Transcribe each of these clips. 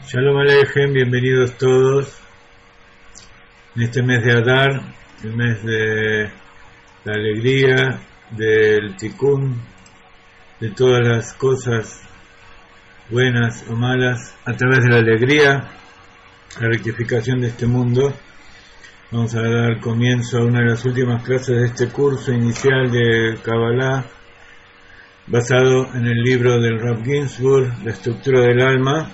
Shalom Aleichem, bienvenidos todos en este mes de Adar, el mes de la alegría, del tikkun, de todas las cosas buenas o malas, a través de la alegría, la rectificación de este mundo. Vamos a dar comienzo a una de las últimas clases de este curso inicial de Kabbalah, basado en el libro del Rav Ginsburg, La estructura del alma.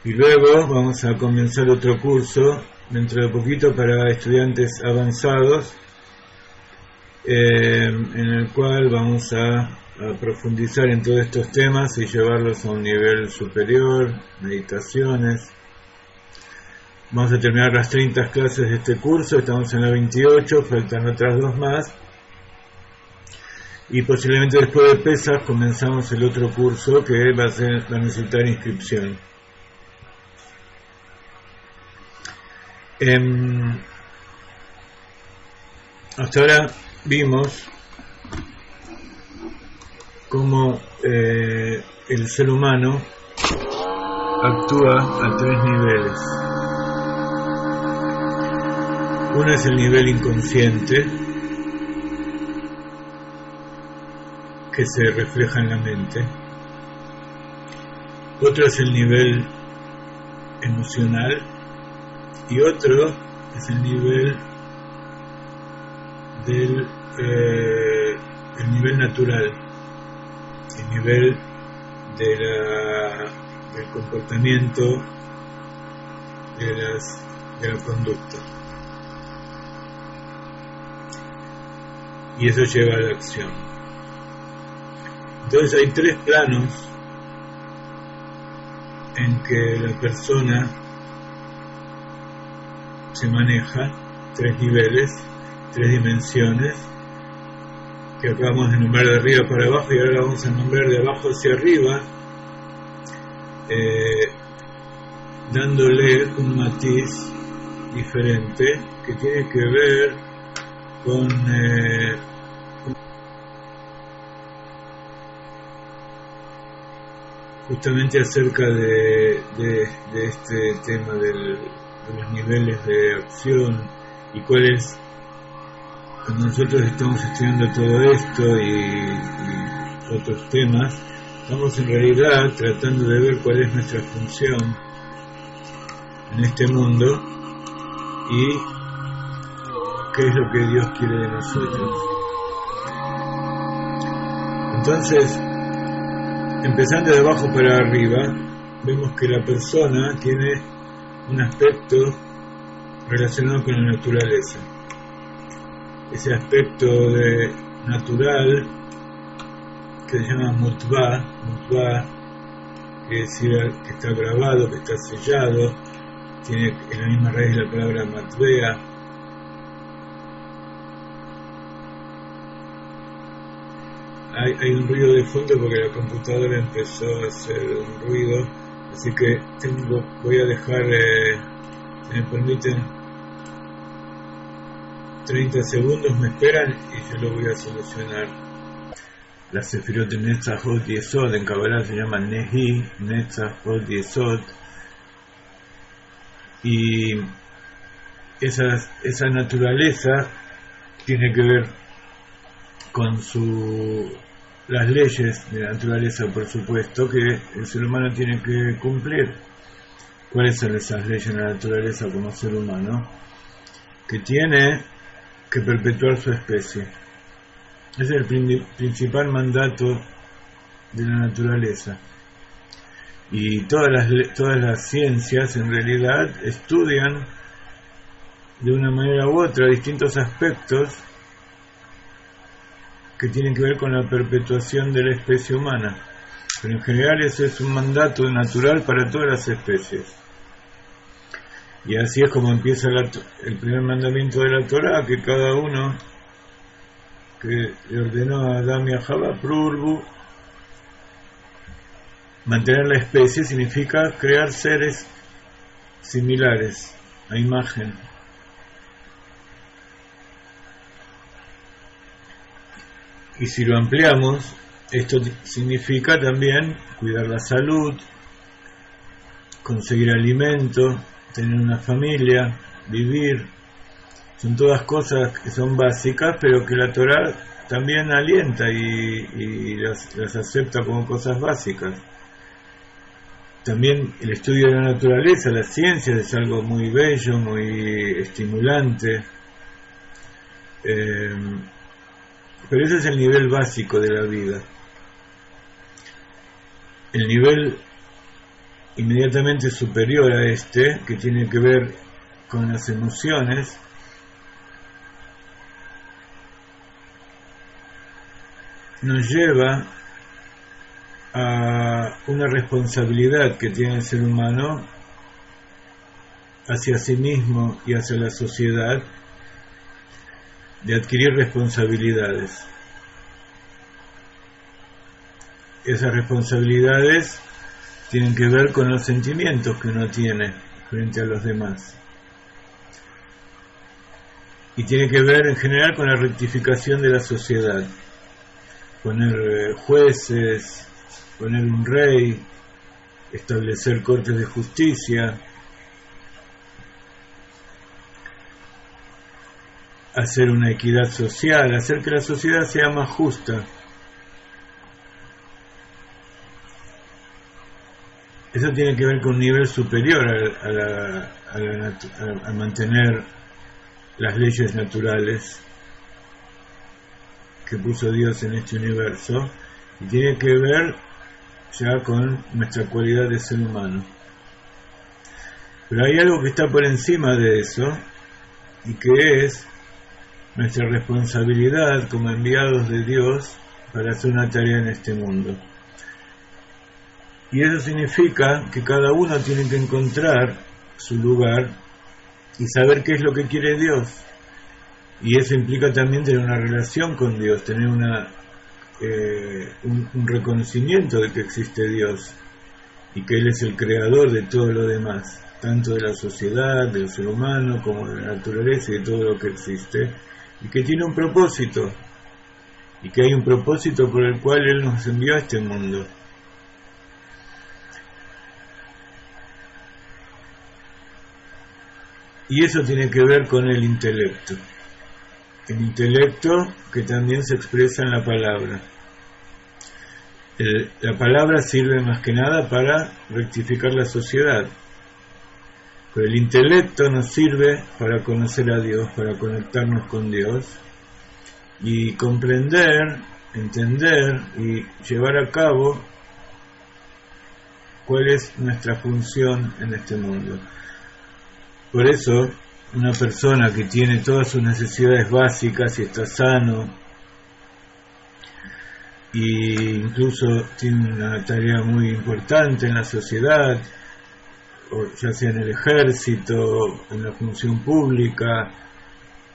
Y luego vamos a comenzar otro curso dentro de poquito para estudiantes avanzados, en el cual vamos a profundizar en todos estos temas y llevarlos a un nivel superior, meditaciones. Vamos a terminar las 30 clases de este curso, estamos en la 28, faltan otras 2 más. Y posiblemente después de Pesach comenzamos el otro curso que va a necesitar inscripción. Hasta ahora vimos cómo el ser humano actúa a 3 niveles. Uno es el nivel inconsciente, que se refleja en la mente. Otro es el nivel emocional. Y otro es el nivel el nivel natural, el nivel del comportamiento, de la conducta. Y eso lleva a la acción. Entonces hay 3 planos en que la persona se maneja, 3 niveles, 3 dimensiones, que acabamos de nombrar de arriba para abajo y ahora vamos a nombrar de abajo hacia arriba, dándole un matiz diferente que tiene que ver con justamente acerca de este tema de los niveles de acción y cuáles, cuando nosotros estamos estudiando todo esto y otros temas, estamos en realidad tratando de ver cuál es nuestra función en este mundo y qué es lo que Dios quiere de nosotros. Entonces, empezando de abajo para arriba, vemos que la persona tiene un aspecto relacionado con la naturaleza. Ese aspecto natural que se llama mutva, quiere decir que está grabado, que está sellado, tiene en la misma raíz la palabra matvea. Hay un ruido de fondo porque la computadora empezó a hacer un ruido, así que voy a dejar, si me permiten, 30 segundos, me esperan y yo lo voy a solucionar. La Sefirot de Netzachot Yesod, en Kabbalah se llama Nehi, Netzachot Yesod, y esa naturaleza tiene que ver con las leyes de la naturaleza, por supuesto, que el ser humano tiene que cumplir. ¿Cuáles son esas leyes de la naturaleza como ser humano? Que tiene que perpetuar su especie. Ese es el principal mandato de la naturaleza. Y todas las ciencias en realidad estudian de una manera u otra distintos aspectos que tienen que ver con la perpetuación de la especie humana. Pero en general ese es un mandato natural para todas las especies. Y así es como empieza el primer mandamiento de la Torá, que cada uno que le ordenó a Adán y a Jabá, Prurbu, mantener la especie significa crear seres similares a imagen. Y si lo ampliamos, esto significa también cuidar la salud, conseguir alimento, tener una familia, vivir. Son todas cosas que son básicas, pero que la Torá también alienta y las acepta como cosas básicas. También el estudio de la naturaleza, las ciencias, es algo muy bello, muy estimulante. Pero ese es el nivel básico de la vida. El nivel inmediatamente superior a este, que tiene que ver con las emociones, nos lleva a una responsabilidad que tiene el ser humano hacia sí mismo y hacia la sociedad, de adquirir responsabilidades. Esas responsabilidades tienen que ver con los sentimientos que uno tiene frente a los demás. Y tiene que ver en general con la rectificación de la sociedad. Poner jueces, poner un rey, establecer cortes de justicia, hacer una equidad social, hacer que la sociedad sea más justa. Eso tiene que ver con un nivel superior a mantener las leyes naturales que puso Dios en este universo, y tiene que ver ya con nuestra cualidad de ser humano. Pero hay algo que está por encima de eso, y que es nuestra responsabilidad como enviados de Dios para hacer una tarea en este mundo. Y eso significa que cada uno tiene que encontrar su lugar y saber qué es lo que quiere Dios. Y eso implica también tener una relación con Dios, tener un reconocimiento de que existe Dios y que Él es el creador de todo lo demás, tanto de la sociedad, del ser humano, como de la naturaleza y de todo lo que existe, y que tiene un propósito, y que hay un propósito por el cual Él nos envió a este mundo. Y eso tiene que ver con el intelecto que también se expresa en la palabra. La palabra sirve más que nada para rectificar la sociedad, pero el intelecto nos sirve para conocer a Dios, para conectarnos con Dios y comprender, entender y llevar a cabo cuál es nuestra función en este mundo. Por eso, una persona que tiene todas sus necesidades básicas y está sano, e incluso tiene una tarea muy importante en la sociedad, o ya sea en el ejército, en la función pública,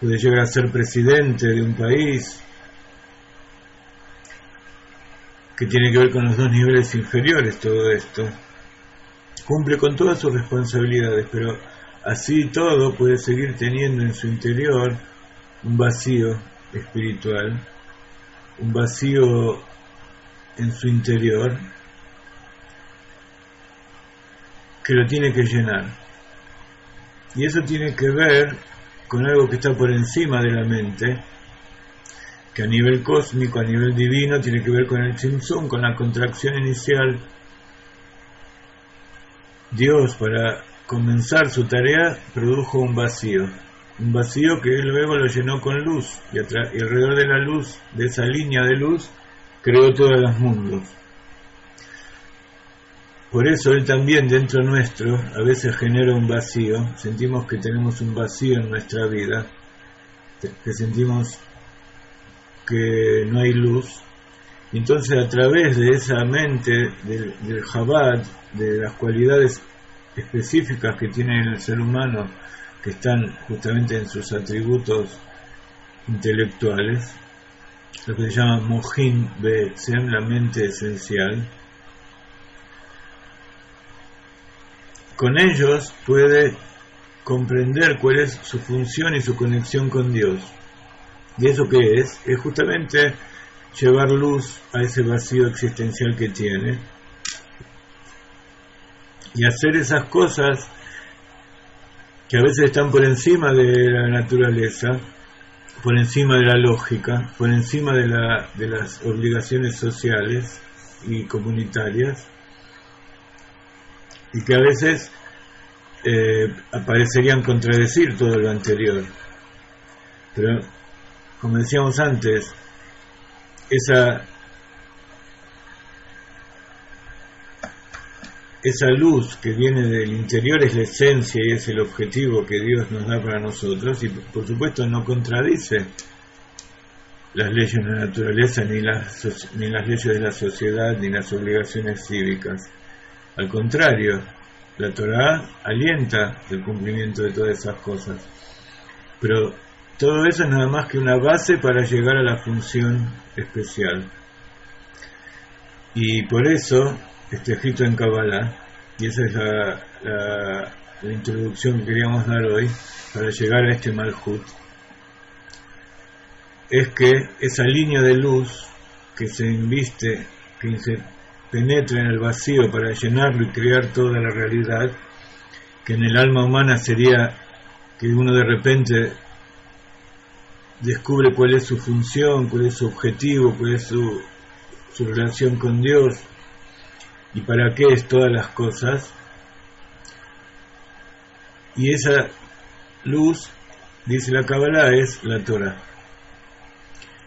puede llegar a ser presidente de un país, que tiene que ver con los dos niveles inferiores todo esto. Cumple con todas sus responsabilidades, pero así todo puede seguir teniendo en su interior un vacío espiritual, un vacío en su interior que lo tiene que llenar. Y eso tiene que ver con algo que está por encima de la mente, que a nivel cósmico, a nivel divino, tiene que ver con el Tzimtzum, con la contracción inicial. Dios, para comenzar su tarea, produjo un vacío que Él luego lo llenó con luz, y alrededor de la luz, de esa línea de luz, creó todos los mundos. Por eso Él también dentro nuestro a veces genera un vacío, sentimos que tenemos un vacío en nuestra vida, que sentimos que no hay luz, y entonces a través de esa mente del Chabad, de las cualidades específicas que tiene el ser humano, que están justamente en sus atributos intelectuales, lo que se llama Mohin Be'etzem, la mente esencial, con ellos puede comprender cuál es su función y su conexión con Dios. ¿Y eso qué es? Es justamente llevar luz a ese vacío existencial que tiene y hacer esas cosas que a veces están por encima de la naturaleza, por encima de la lógica, por encima de las obligaciones sociales y comunitarias, y que a veces parecerían contradecir todo lo anterior. Pero, como decíamos antes, esa luz que viene del interior es la esencia y es el objetivo que Dios nos da para nosotros, y por supuesto no contradice las leyes de la naturaleza, ni las leyes de la sociedad, ni las obligaciones cívicas. Al contrario, la Torá alienta el cumplimiento de todas esas cosas. Pero todo eso es nada más que una base para llegar a la función especial. Y por eso está escrito en Kabbalah, y esa es la introducción que queríamos dar hoy, para llegar a este Malhut, es que esa línea de luz que se inviste, que se penetra en el vacío para llenarlo y crear toda la realidad, que en el alma humana sería que uno de repente descubre cuál es su función, cuál es su objetivo, cuál es su relación con Dios y para qué es todas las cosas. Y esa luz, dice la Kabbalah, es la Torah.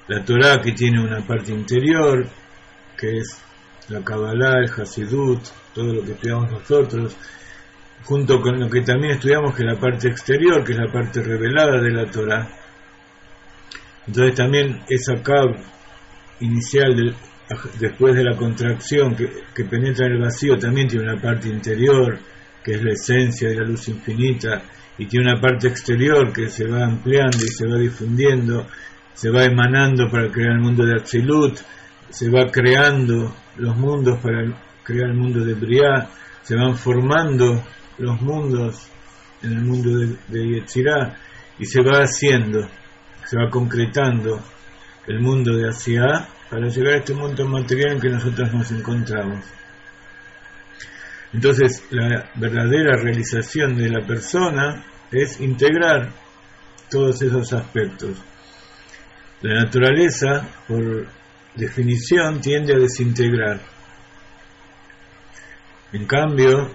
La Torah, que tiene una parte interior, que es la Kabbalah, el Hasidut, todo lo que estudiamos nosotros, junto con lo que también estudiamos, que es la parte exterior, que es la parte revelada de la Torah. Entonces también esa Kab inicial, después de la contracción que penetra en el vacío, también tiene una parte interior, que es la esencia de la luz infinita, y tiene una parte exterior que se va ampliando y se va difundiendo, se va emanando para crear el mundo de Atzilut, se va creando los mundos para crear el mundo de Briah, se van formando los mundos en el mundo de Yetzirah, y se va haciendo, se va concretando el mundo de Asiá para llegar a este mundo material en que nosotros nos encontramos. Entonces, la verdadera realización de la persona es integrar todos esos aspectos. La naturaleza, por definición, tiende a desintegrar. En cambio,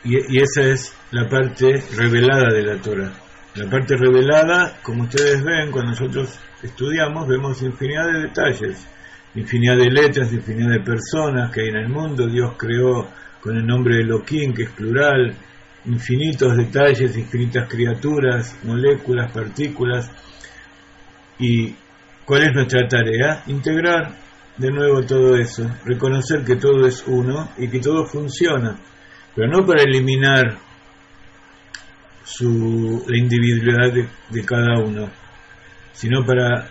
y esa es la parte revelada de la Torah. La parte revelada, como ustedes ven, cuando nosotros estudiamos, vemos infinidad de detalles, infinidad de letras, infinidad de personas que hay en el mundo. Dios creó con el nombre de Elohim, que es plural, infinitos detalles, infinitas criaturas, moléculas, partículas. ¿Y cuál es nuestra tarea? Integrar de nuevo todo eso, reconocer que todo es uno y que todo funciona, pero no para eliminar la individualidad de cada uno, sino para,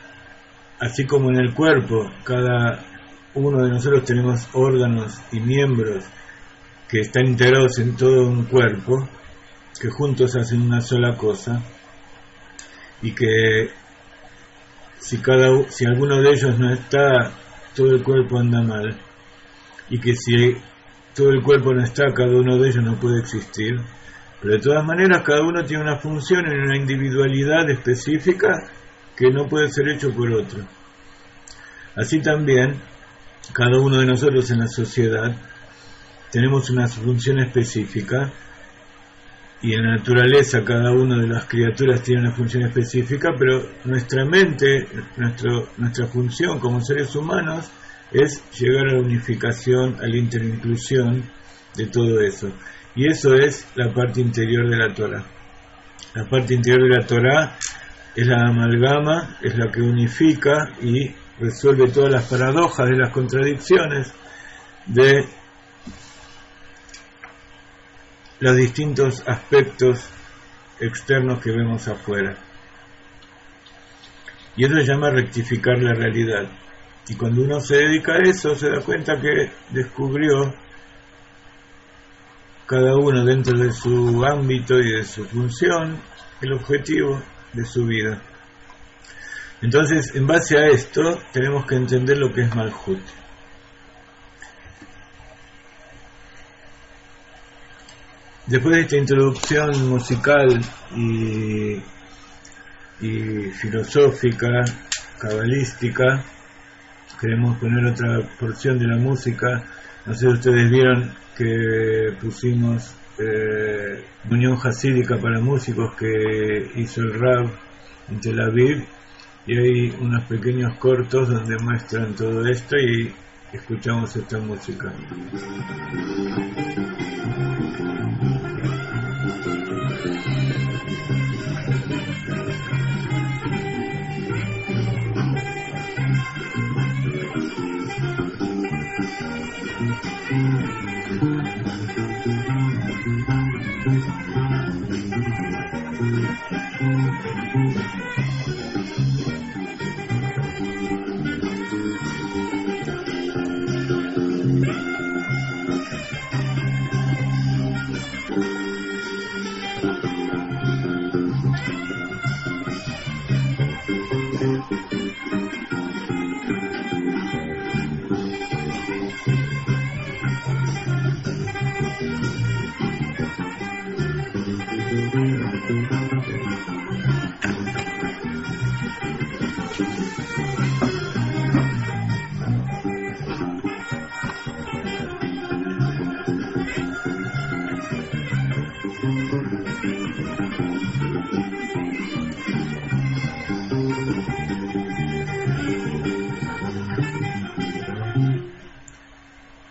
así como en el cuerpo, cada uno de nosotros tenemos órganos y miembros que están integrados en todo un cuerpo, que juntos hacen una sola cosa, y que si alguno de ellos no está, todo el cuerpo anda mal, y que si todo el cuerpo no está, cada uno de ellos no puede existir. Pero de todas maneras, cada uno tiene una función y una individualidad específica que no puede ser hecho por otro. Así también, cada uno de nosotros en la sociedad tenemos una función específica, y en la naturaleza cada una de las criaturas tiene una función específica, pero nuestra mente, nuestra función como seres humanos es llegar a la unificación, a la interinclusión de todo eso. Y eso es la parte interior de la Torah. La parte interior de la Torah es la amalgama, es la que unifica y resuelve todas las paradojas de las contradicciones de los distintos aspectos externos que vemos afuera. Y eso se llama rectificar la realidad. Y cuando uno se dedica a eso, se da cuenta que descubrió cada uno dentro de su ámbito y de su función el objetivo de su vida. Entonces, en base a esto, tenemos que entender lo que es Malhut. Después de esta introducción musical y filosófica, cabalística, queremos poner otra porción de la música. No sé si ustedes vieron que pusimos Unión Hasídica para Músicos que hizo el Rab en Tel Aviv, y hay unos pequeños cortos donde muestran todo esto y escuchamos esta música.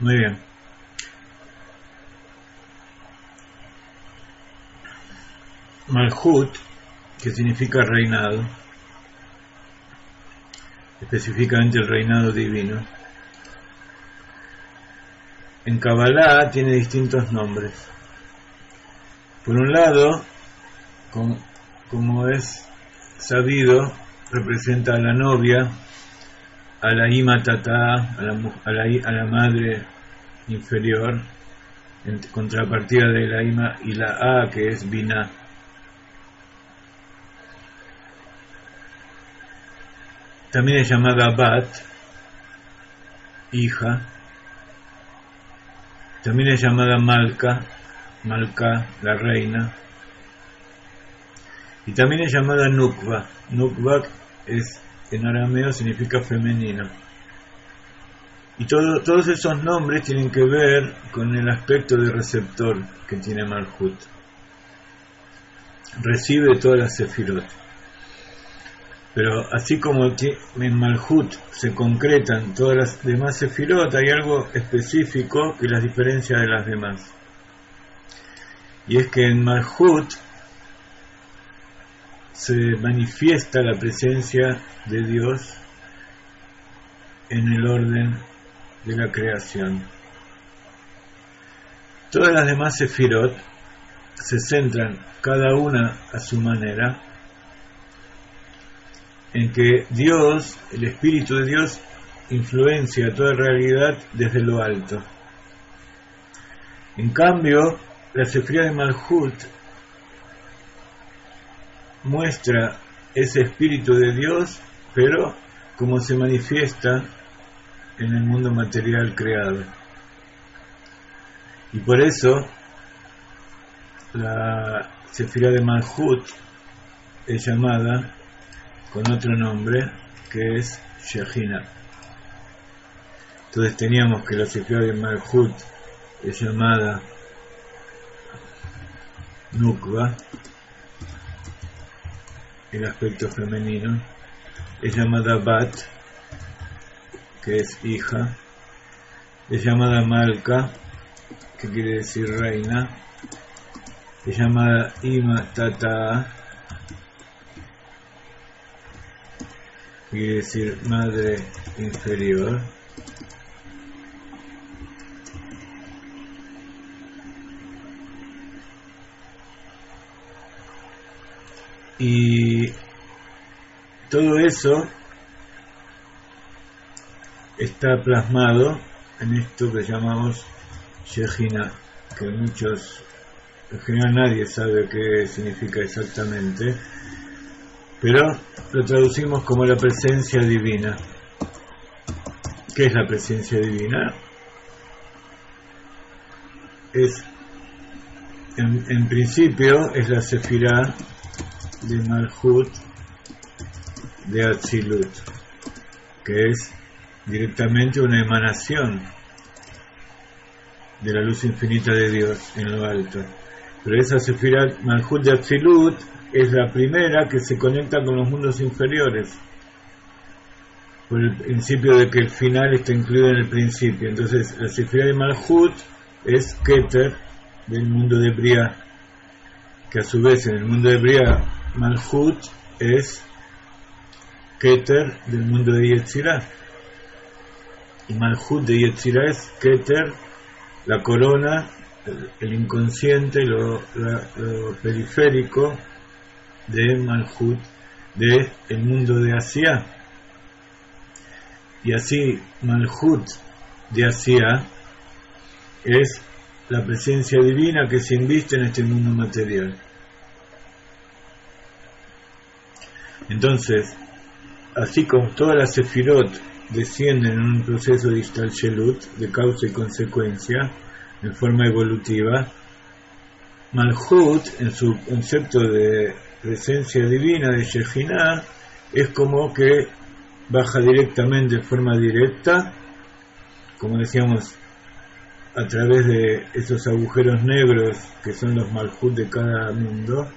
Muy bien. Malhut, que significa reinado, específicamente el reinado divino. En Kabbalah tiene distintos nombres. Por un lado, como es sabido, representa a la novia, a la Ima Tata, a la madre inferior, en contrapartida de la Ima y la A, que es Binah. También es llamada Bat, hija. También es llamada Malka, la reina. Y también es llamada Nukva. Nukva en arameo significa femenino. Y todos esos nombres tienen que ver con el aspecto de receptor que tiene Malhut. Recibe todas las sefirot. Pero así como en Malhut se concretan todas las demás sefirot, hay algo específico que las diferencia de las demás. Y es que en Malhut se manifiesta la presencia de Dios en el orden de la creación. Todas las demás sefirot se centran, cada una a su manera, en que Dios, el Espíritu de Dios, influencia toda realidad desde lo alto. En cambio, la sefirá de Malhut muestra ese Espíritu de Dios, pero como se manifiesta en el mundo material creado. Y por eso la sefirá de Malhut es llamada con otro nombre, que es Shejina. Entonces teníamos que la sefirá de Malhut es llamada Nukva, el aspecto femenino, es llamada Bat, que es hija, es llamada Malka, que quiere decir reina, es llamada Ima Tata, quiere decir madre inferior, y todo eso está plasmado en esto que llamamos Shejina, que en general nadie sabe qué significa exactamente, pero lo traducimos como la presencia divina. ¿Qué es la presencia divina? En principio es la sefirá de Malhut de Atzilut, que es directamente una emanación de la luz infinita de Dios en lo alto. Pero esa sefirá Malhut de Atzilut es la primera que se conecta con los mundos inferiores, por el principio de que el final está incluido en el principio. Entonces la sefirá de Malhut es Keter del mundo de Briah, que a su vez en el mundo de Briah Malhut es Keter del mundo de Yetzirah, y Malhut de Yetzirah es Keter, la corona, el inconsciente, lo periférico de Malhut, de el mundo de Asiá. Y así Malhut de Asiá es la presencia divina que se inviste en este mundo material. Entonces, así como todas las sefirot descienden en un proceso de Ishtalshelut, de causa y consecuencia, en forma evolutiva, Malhut, en su concepto de presencia divina de Shejinah, es como que baja directamente, de forma directa, como decíamos, a través de esos agujeros negros que son los Malhut de cada mundo,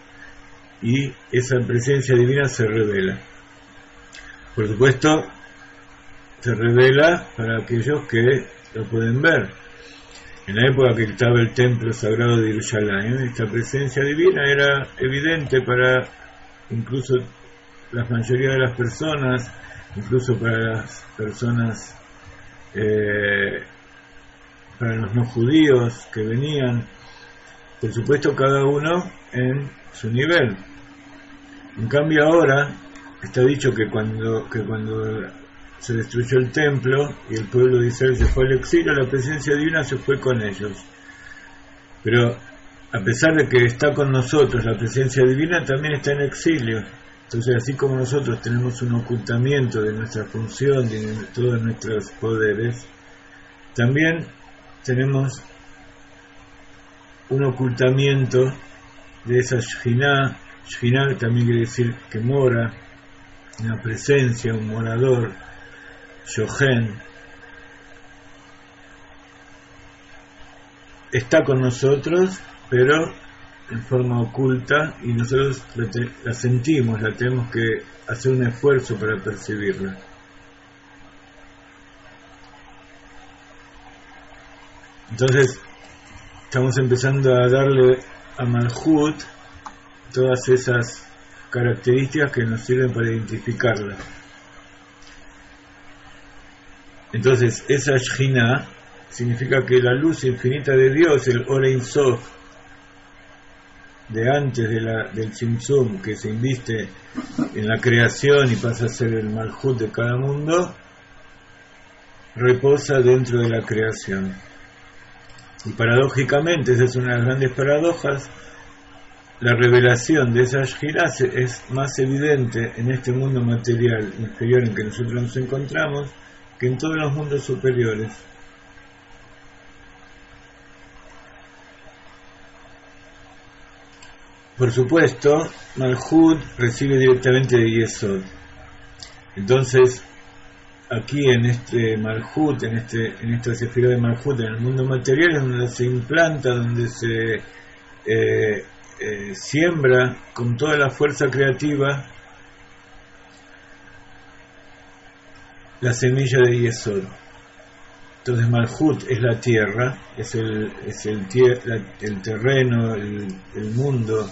y esa presencia divina se revela. Por supuesto, se revela para aquellos que lo pueden ver. En la época que estaba el templo sagrado de Jerusalén, esta presencia divina era evidente para incluso la mayoría de las personas, incluso para las personas, para los no judíos que venían, por supuesto cada uno en su nivel. En cambio ahora está dicho que cuando se destruyó el templo y el pueblo de Israel se fue al exilio, la presencia divina se fue con ellos. Pero a pesar de que está con nosotros, la presencia divina también está en exilio. Entonces, así como nosotros tenemos un ocultamiento de nuestra función y de todos nuestros poderes, también tenemos un ocultamiento de esa Shekhinah. Shekhinah también quiere decir que mora, una presencia, un morador, Shohen, está con nosotros, pero en forma oculta, y nosotros la sentimos, la tenemos que hacer un esfuerzo para percibirla. Entonces estamos empezando a darle a Malhut todas esas características que nos sirven para identificarla. Entonces esa Shekhinah significa que la luz infinita de Dios, el Or Ein Sof, de antes del Tzimtzum, que se inviste en la creación y pasa a ser el Malhut de cada mundo, reposa dentro de la creación. Y paradójicamente, esa es una de las grandes paradojas, la revelación de esa Shekhinah es más evidente en este mundo material inferior en que nosotros nos encontramos que en todos los mundos superiores. Por supuesto, Malhut recibe directamente de Yesod. Entonces, aquí en este Malhut, en esta sefirá de Malhut, en el mundo material, es donde se implanta, donde se siembra con toda la fuerza creativa la semilla de Yesod. Entonces Malhut es la tierra, es el terreno, el mundo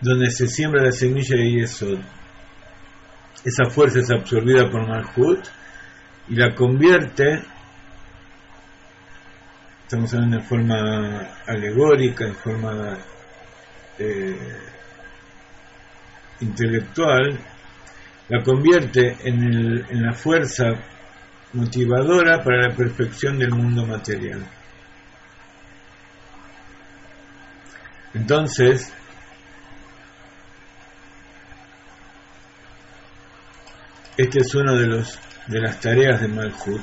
donde se siembra la semilla de Yesod. Esa fuerza es absorbida por Malhut y la convierte, estamos hablando en forma alegórica, en forma intelectual, la convierte en la fuerza motivadora para la perfección del mundo material. Entonces, este es uno de las tareas de Malhut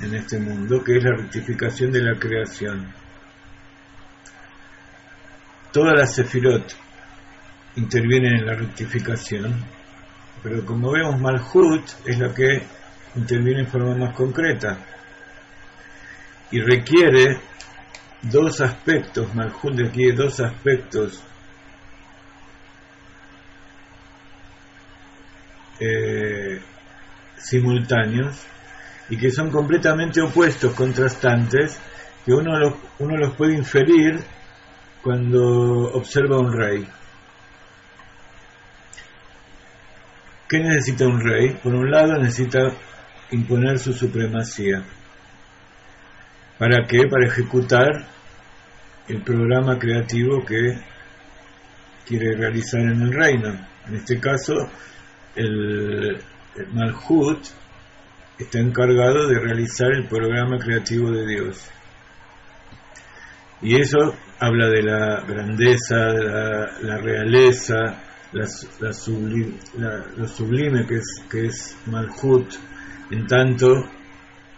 en este mundo, que es la rectificación de la creación. Todas las sefirot intervienen en la rectificación, pero como vemos, Malhut es la que interviene en forma más concreta y requiere dos aspectos. Malhut requiere dos aspectos simultáneos y que son completamente opuestos, contrastantes, que uno los puede inferir cuando observa a un rey. ¿Qué necesita un rey? Por un lado necesita imponer su supremacía. ¿Para qué? Para ejecutar el programa creativo que quiere realizar en el reino. En este caso, el Malhut está encargado de realizar el programa creativo de Dios. Y eso habla de la grandeza, de la realeza, lo sublime que es Malhut, en tanto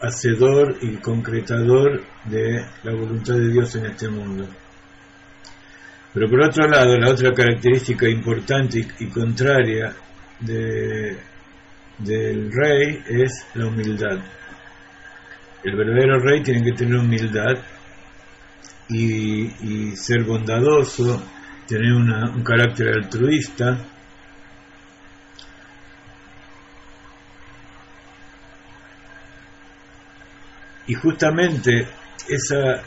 hacedor y concretador de la voluntad de Dios en este mundo. Pero por otro lado, la otra característica importante y contraria del rey es la humildad. El verdadero rey tiene que tener humildad y ser bondadoso, tener un carácter altruista, Y justamente esa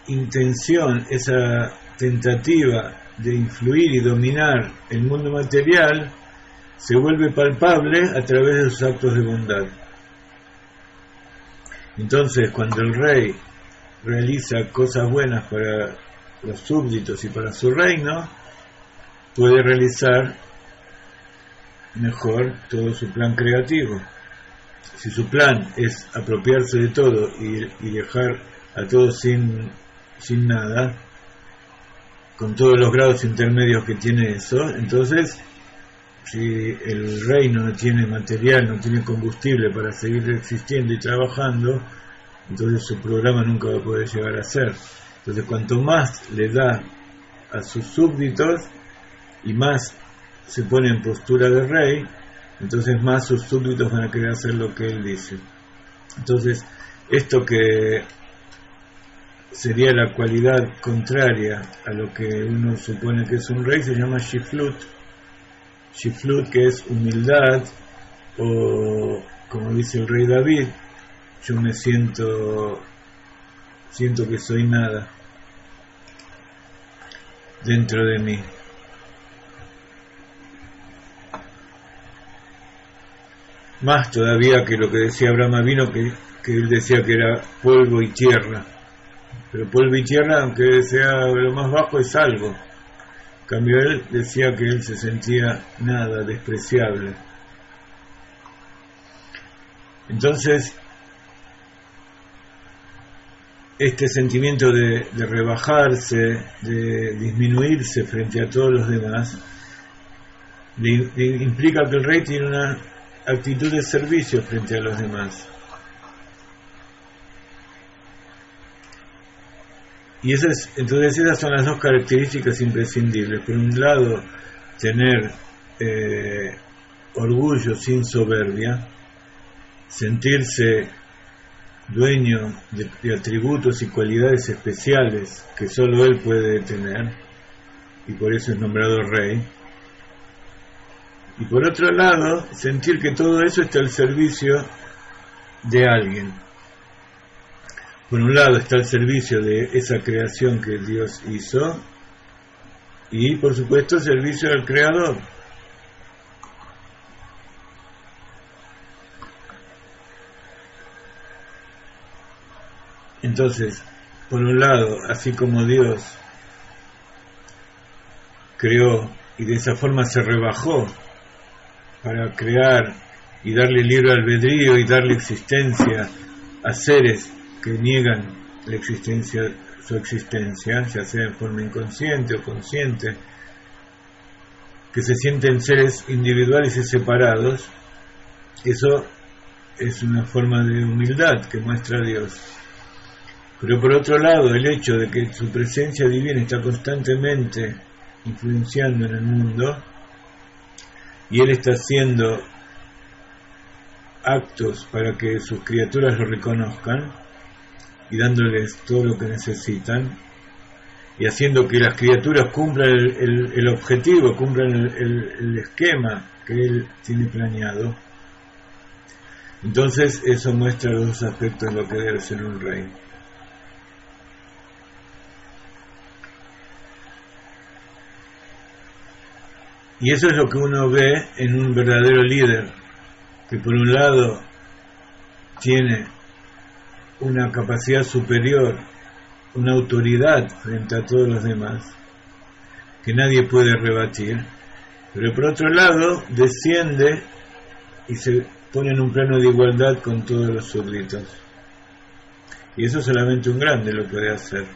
intención, esa tentativa de influir y dominar el mundo material se vuelve palpable a través de sus actos de bondad. Entonces, cuando el rey realiza cosas buenas para los súbditos y para su reino, puede realizar mejor todo su plan creativo. Si su plan es apropiarse de todo y dejar a todos sin nada, con todos los grados intermedios que tiene eso, entonces si el reino no tiene material, no tiene combustible para seguir existiendo y trabajando, entonces su programa nunca va a poder llegar a ser. Entonces, cuanto más le da a sus súbditos y más se pone en postura de rey, entonces más sus súbditos van a querer hacer lo que él dice. Entonces, esto que sería la cualidad contraria a lo que uno supone que es un rey se llama shiflut. Shiflut, que es humildad, o como dice el rey David, yo me siento que soy nada dentro de mí. Más todavía que lo que decía Abraham Avinu, que él decía que era polvo y tierra. Pero polvo y tierra, aunque sea lo más bajo, es algo. En cambio, él decía que él se sentía nada, despreciable. Entonces, este sentimiento de rebajarse, de disminuirse frente a todos los demás, implica que el rey tiene una actitud de servicio frente a los demás. Y entonces esas son las dos características imprescindibles. Por un lado, tener orgullo sin soberbia, sentirse dueño de atributos y cualidades especiales que solo él puede tener, y por eso es nombrado rey. Y por otro lado, sentir que todo eso está al servicio de alguien. Por un lado está al servicio de esa creación que Dios hizo, y por supuesto servicio al Creador. Entonces, por un lado, así como Dios creó y de esa forma se rebajó para crear y darle libre albedrío y darle existencia a seres que niegan su existencia, ya sea en forma inconsciente o consciente, que se sienten seres individuales y separados, eso es una forma de humildad que muestra Dios. Pero por otro lado, el hecho de que su presencia divina está constantemente influenciando en el mundo, y Él está haciendo actos para que sus criaturas lo reconozcan, y dándoles todo lo que necesitan, y haciendo que las criaturas cumplan el objetivo, cumplan el esquema que Él tiene planeado. Entonces eso muestra los dos aspectos de lo que debe ser un rey. Y eso es lo que uno ve en un verdadero líder, que por un lado tiene una capacidad superior, una autoridad frente a todos los demás, que nadie puede rebatir, pero por otro lado desciende y se pone en un plano de igualdad con todos los súbditos. Y eso solamente un grande lo puede hacer.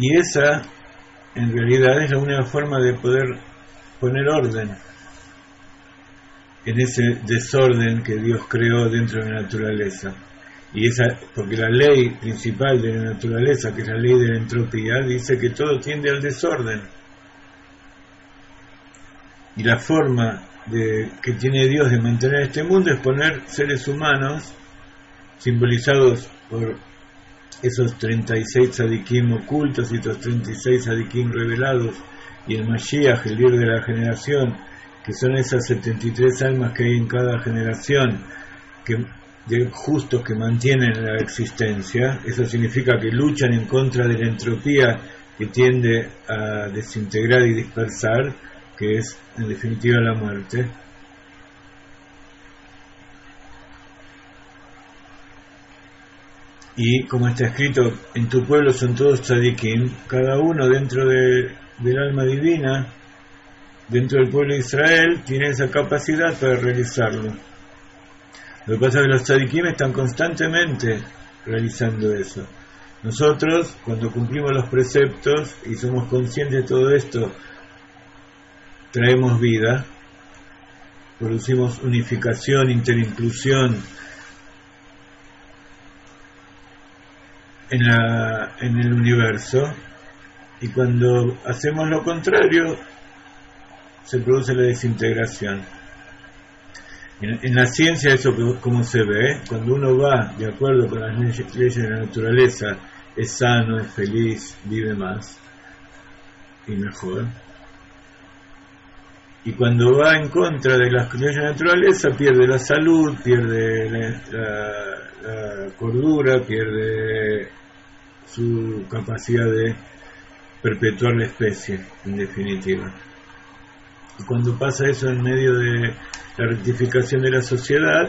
Y esa, en realidad, es la única forma de poder poner orden en ese desorden que Dios creó dentro de la naturaleza. Y porque la ley principal de la naturaleza, que es la ley de la entropía, dice que todo tiende al desorden. Y la forma que tiene Dios de mantener este mundo es poner seres humanos, simbolizados por esos 36 tzadikim ocultos y estos 36 tzadikim revelados, y el Mashiach, el líder de la generación, que son esas 73 almas que hay en cada generación, de justos que mantienen la existencia. Eso significa que luchan en contra de la entropía que tiende a desintegrar y dispersar, que es en definitiva la muerte. Y como está escrito, en tu pueblo son todos tzadikim, cada uno dentro del alma divina, dentro del pueblo de Israel, tiene esa capacidad para realizarlo. Lo que pasa es que los tzadikim están constantemente realizando eso. Nosotros, cuando cumplimos los preceptos y somos conscientes de todo esto, traemos vida, producimos unificación, interinclusión en el universo, y cuando hacemos lo contrario se produce la desintegración. En la ciencia eso como se ve, cuando uno va de acuerdo con las leyes de la naturaleza, es sano, es feliz, vive más y mejor. Y cuando va en contra de las leyes de la naturaleza, pierde la salud, pierde la cordura, pierde su capacidad de perpetuar la especie, en definitiva. Y cuando pasa eso en medio de la rectificación de la sociedad,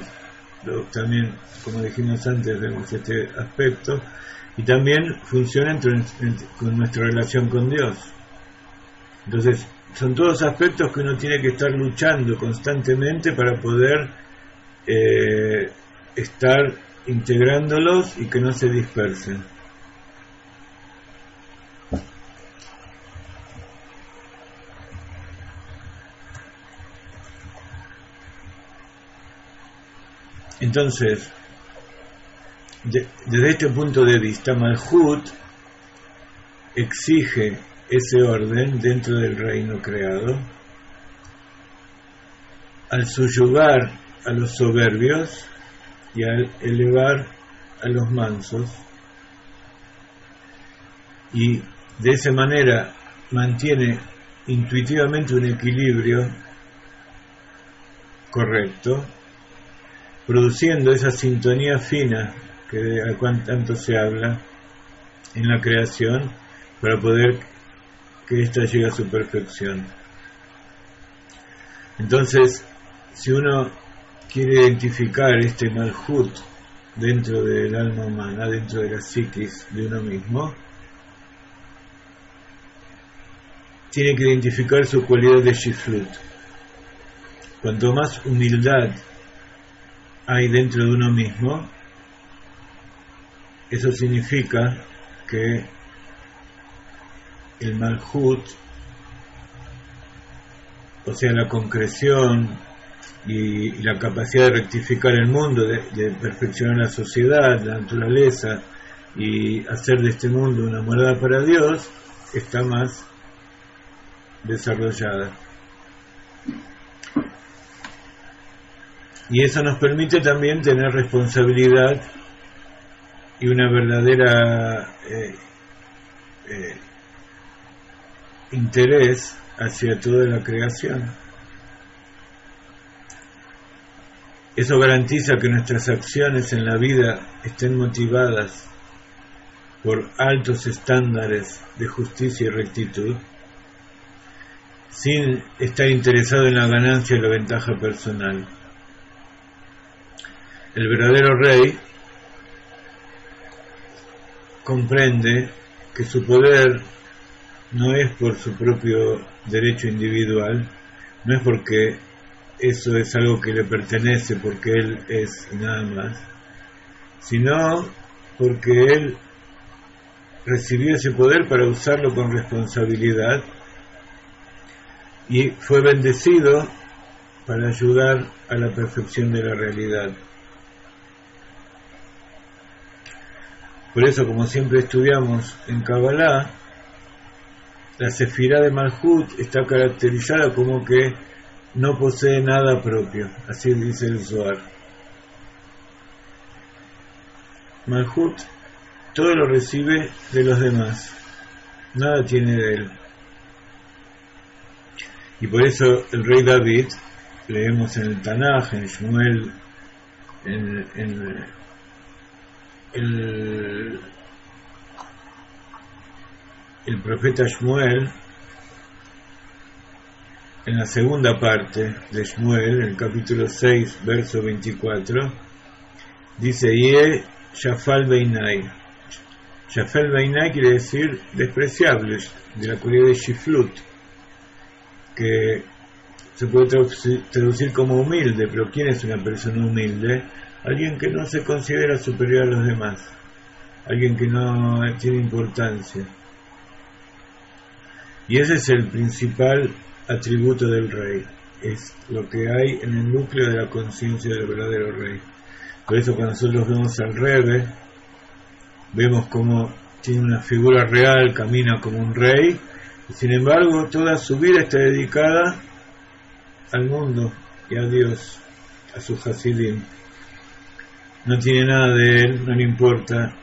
también, como dijimos antes, vemos este aspecto, y también funciona con nuestra relación con Dios. Entonces, son todos aspectos que uno tiene que estar luchando constantemente para poder estar integrándolos y que no se dispersen. Entonces, desde este punto de vista, Malhut exige ese orden dentro del reino creado, al subyugar a los soberbios y al elevar a los mansos, y de esa manera mantiene intuitivamente un equilibrio correcto, produciendo esa sintonía fina de cual tanto se habla en la creación, para poder que ésta llegue a su perfección. Entonces, si uno quiere identificar este Malhut dentro del alma humana, dentro de la psiquis de uno mismo, tiene que identificar su cualidad de Shiflut. Cuanto más humildad hay dentro de uno mismo, eso significa que el Malhut, o sea, la concreción y la capacidad de rectificar el mundo, de perfeccionar la sociedad, la naturaleza, y hacer de este mundo una morada para Dios, está más desarrollada. Y eso nos permite también tener responsabilidad y una verdadera interés hacia toda la creación. Eso garantiza que nuestras acciones en la vida estén motivadas por altos estándares de justicia y rectitud, sin estar interesado en la ganancia y la ventaja personal. El verdadero rey comprende que su poder no es por su propio derecho individual, no es porque eso es algo que le pertenece, porque él es y nada más, sino porque él recibió ese poder para usarlo con responsabilidad y fue bendecido para ayudar a la perfección de la realidad. Por eso, como siempre estudiamos en Kabbalah, la Sefirá de Malhut está caracterizada como que no posee nada propio, así dice el Zohar. Malhut todo lo recibe de los demás, nada tiene de él. Y por eso el rey David, leemos en el Tanaj, en Shmuel, en el profeta Shmuel, en la segunda parte de Shmuel, en el capítulo 6, verso 24, dice: Ye Shafal Beinai. Shafal Beinai quiere decir despreciable, de la cualidad de Shiflut, que se puede traducir como humilde. Pero ¿quién es una persona humilde? Alguien que no se considera superior a los demás, alguien que no tiene importancia. Y ese es el principal atributo del rey, es lo que hay en el núcleo de la conciencia del verdadero rey. Por eso cuando nosotros vemos al Rebbe, vemos cómo tiene una figura real, camina como un rey, y sin embargo toda su vida está dedicada al mundo y a Dios, a su Hasidim. No tiene nada de él, no le importa,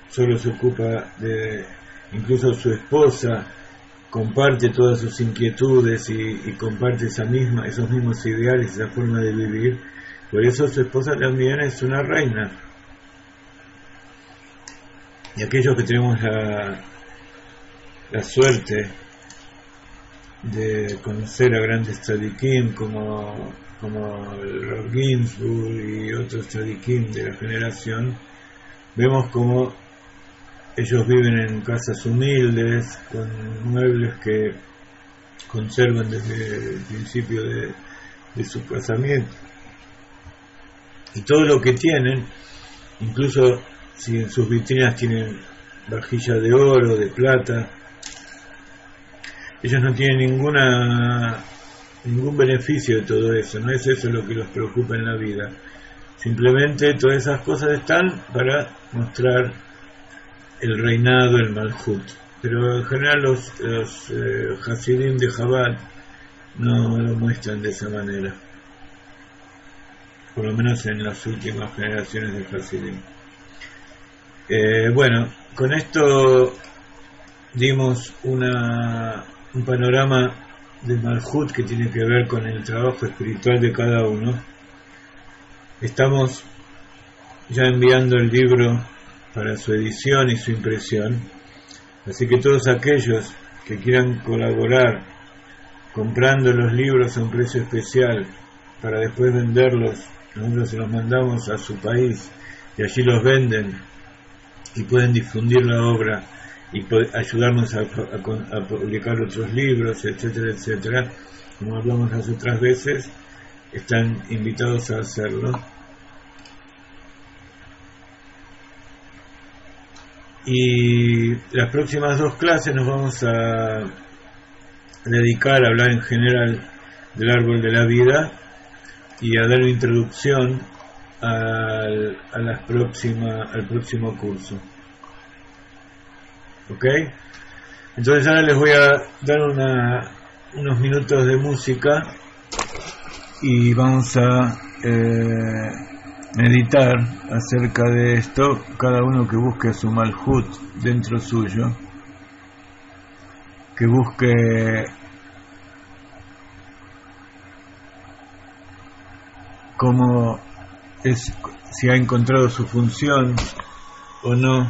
solo se ocupa de... Incluso su esposa comparte todas sus inquietudes y comparte esos mismos ideales, esa forma de vivir. Por eso su esposa también es una reina. Y aquellos que tenemos la suerte de conocer a grandes tzadikim como el Rav Ginsburg y otros tzadikim de la generación, vemos como ellos viven en casas humildes, con muebles que conservan desde el principio de su casamiento. Y todo lo que tienen, incluso si en sus vitrinas tienen vajillas de oro, de plata, ellos no tienen ningún beneficio de todo eso. No es eso lo que los preocupa en la vida. Simplemente todas esas cosas están para mostrar el reinado, el Malhut. Pero en general los Hasidim de Chabad no lo muestran de esa manera, por lo menos en las últimas generaciones de Hasidim. Bueno, con esto dimos un panorama de Malhut que tiene que ver con el trabajo espiritual de cada uno. Estamos ya enviando el libro para su edición y su impresión, así que todos aquellos que quieran colaborar comprando los libros a un precio especial para después venderlos, nosotros se los mandamos a su país y allí los venden y pueden difundir la obra y ayudarnos a publicar otros libros, etcétera, etcétera. Como hablamos las otras veces, están invitados a hacerlo. Y las próximas 2 clases nos vamos a dedicar a hablar en general del árbol de la vida y a dar una introducción al próximo curso. ¿Ok? Entonces ahora les voy a dar unos minutos de música y vamos a meditar acerca de esto, cada uno que busque su Malhut dentro suyo, que busque cómo es, si ha encontrado su función o no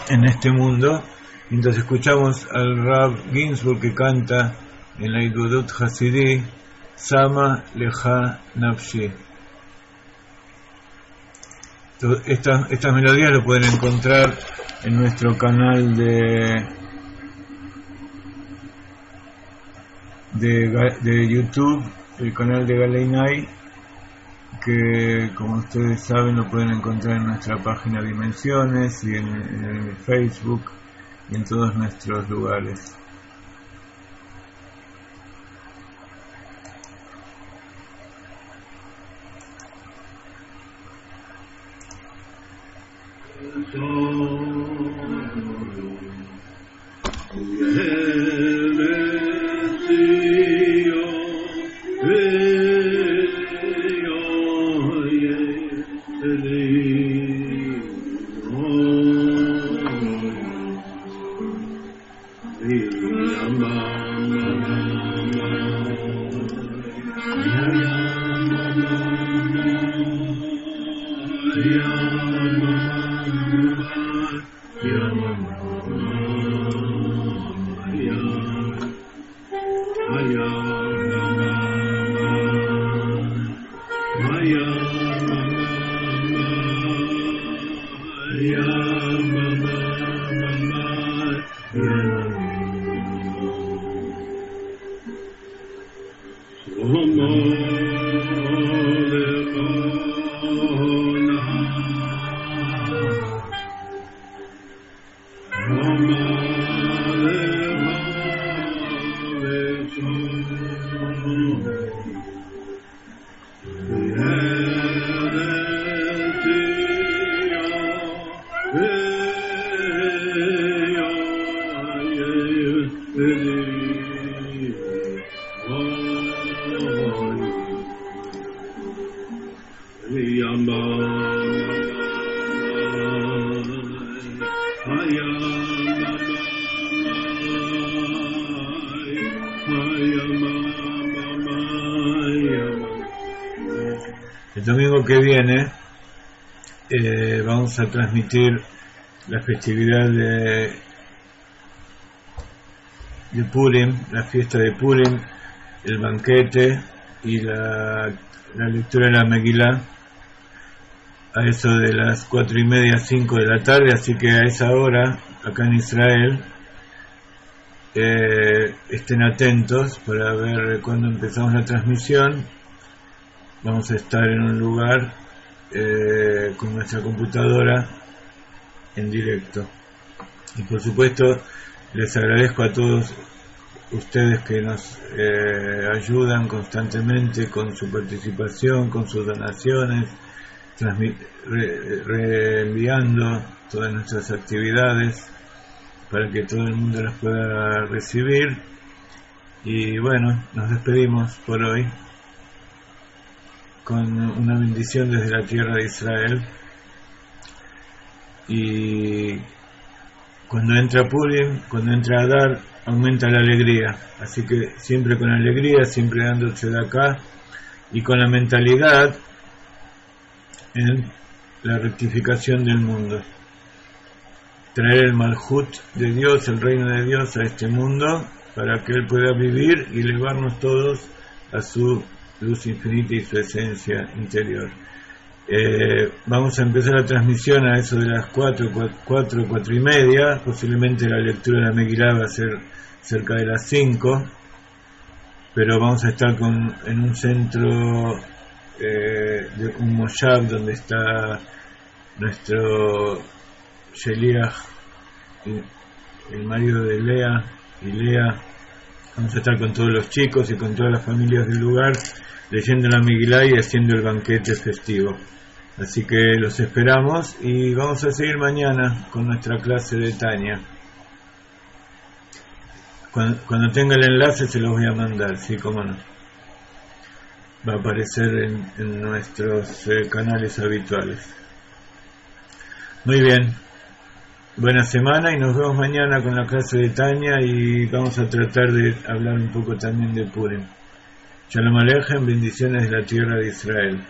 en este mundo. Entonces escuchamos al Rav Ginsburg que canta en la Idudut Hasidi, Sama Lecha Nafshi. Estas melodías lo pueden encontrar en nuestro canal de YouTube, el canal de Galeinai, que como ustedes saben lo pueden encontrar en nuestra página Dimensiones y en el Facebook y en todos nuestros lugares. El domingo que viene vamos a transmitir la festividad de Purim, la fiesta de Purim, el banquete y la lectura de la Megilá a eso de las 4:30, 5 de la tarde, así que a esa hora, acá en Israel, estén atentos para ver cuándo empezamos la transmisión. Vamos a estar en un lugar con nuestra computadora en directo. Y por supuesto, les agradezco a todos ustedes que nos ayudan constantemente con su participación, con sus donaciones, reenviando todas nuestras actividades para que todo el mundo las pueda recibir. Y bueno, nos despedimos por hoy con una bendición desde la tierra de Israel. Y cuando entra Purim, cuando entra Adar, aumenta la alegría. Así que siempre con alegría, siempre dando tzedakah y con la mentalidad en la rectificación del mundo. Traer el Malhut de Dios, el reino de Dios a este mundo para que Él pueda vivir y elevarnos todos a su luz infinita y su esencia interior. Vamos a empezar la transmisión a eso de las 4:30, posiblemente la lectura de la Megilá va a ser cerca de las 5, pero vamos a estar en un centro de un moshav donde está nuestro Sheliach, el marido de Lea y Lea. Vamos a estar con todos los chicos y con todas las familias del lugar leyendo la Megilá y haciendo el banquete festivo. Así que los esperamos y vamos a seguir mañana con nuestra clase de Tania. Cuando tenga el enlace se los voy a mandar, sí, cómo no. Va a aparecer en nuestros canales habituales. Muy bien, buena semana y nos vemos mañana con la clase de Tania y vamos a tratar de hablar un poco también de Purim. Shalom Aleichem, bendiciones de la tierra de Israel.